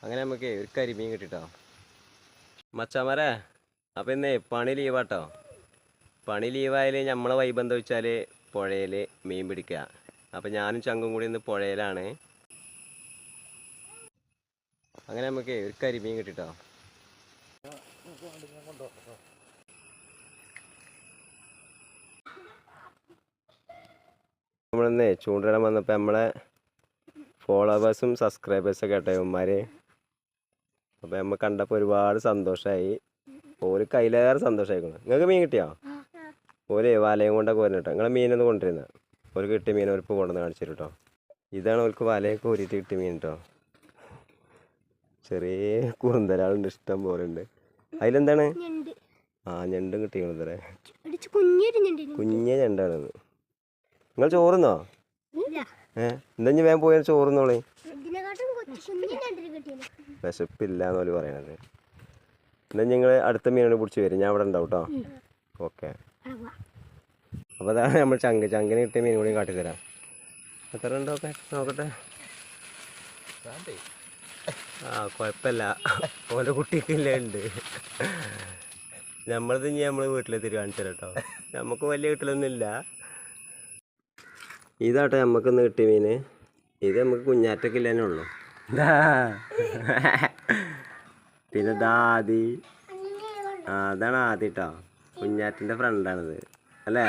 അങ്ങനെ നമുക്ക് ഒരു കരിമീൻ കിട്ടിട്ടോ മച്ചാമാരെ. അപ്പം ഇന്നേ പണി ലീവാട്ടോ. പണി ലീവായാൽ നമ്മളെ വൈബ് എന്താ വെച്ചാൽ പുഴയിൽ മീൻ പിടിക്കുക. അപ്പം ഞാനും ചങ്കും കൂടി ഇന്ന് പുഴയിലാണ്. അങ്ങനെ നമുക്ക് ഒരു കരിമീൻ കിട്ടിട്ടോ. നമ്മളിന്നേ ചൂണ്ടിടാൻ വന്നപ്പോൾ നമ്മളെ ഫോളോവേഴ്സും സബ്സ്ക്രൈബേഴ്സൊക്കെ കേട്ടോ ഇവന്മാർ. അപ്പോൾ നമ്മൾ കണ്ടപ്പോൾ ഒരുപാട് സന്തോഷമായി. ഓര് കയ്യിലേറെ സന്തോഷമായിക്കണം. നിങ്ങൾക്ക് മീൻ കിട്ടിയോ? ഓര് വലയും കൊണ്ടൊക്കെ വരുന്നു കേട്ടോ. നിങ്ങളെ മീനൊന്ന് കൊണ്ടുവരുന്നത് ഒരു കിട്ടിയ മീൻ ഒരു കൊണ്ടുവന്ന് കാണിച്ചു തരും കേട്ടോ. ഇതാണ് അവർക്ക് വലയൊക്കെ ഊരിയിട്ട് കിട്ടിയ മീൻ കേട്ടോ. ചെറിയ കുറുന്തലാളുണ്ട്, ഇഷ്ടം പോലെ ഉണ്ട്. അതിലെന്താണ്? ഞണ്ടും കിട്ടിയതേ. കുഞ്ഞ ഞണ്ടാണെന്ന്. നിങ്ങൾ ചോറുന്നോ? എന്താ വേഗം പോയാൽ ചോറുന്നോളേ. വിശപ്പില്ലാന്ന് പോലെ പറയണത്. എന്നാ നിങ്ങൾ അടുത്ത മീനോട് പിടിച്ച് വരും, ഞാൻ അവിടെ ഉണ്ടാവും കേട്ടോ. ഓക്കെ. അപ്പോൾ അതാണ് നമ്മൾ ചങ്കിന് കിട്ടിയ മീൻ കൂടി കാട്ടിത്തരാം. എത്ര ഉണ്ടോക്കെ നോക്കട്ടെ. കുഴപ്പമില്ല, ഓരോ കുട്ടിക്കില്ല ഉണ്ട്. നമ്മളത് ഇനി നമ്മൾ വീട്ടിലെത്തിരി കാണിച്ചു തരാം കേട്ടോ. നമുക്ക് വലിയ കിട്ടലൊന്നുമില്ല. ഇതാട്ടെ നമുക്കിന്ന് കിട്ടിയ മീൻ. ഇത് നമുക്ക് കുഞ്ഞാറ്റക്കില്ല തന്നെ ഉള്ളു. പിന്നെ ദാദി, അതാണ് ആദ്യം കേട്ടോ. കുഞ്ഞാറ്റിൻ്റെ ഫ്രണ്ടാണിത് അല്ലേ?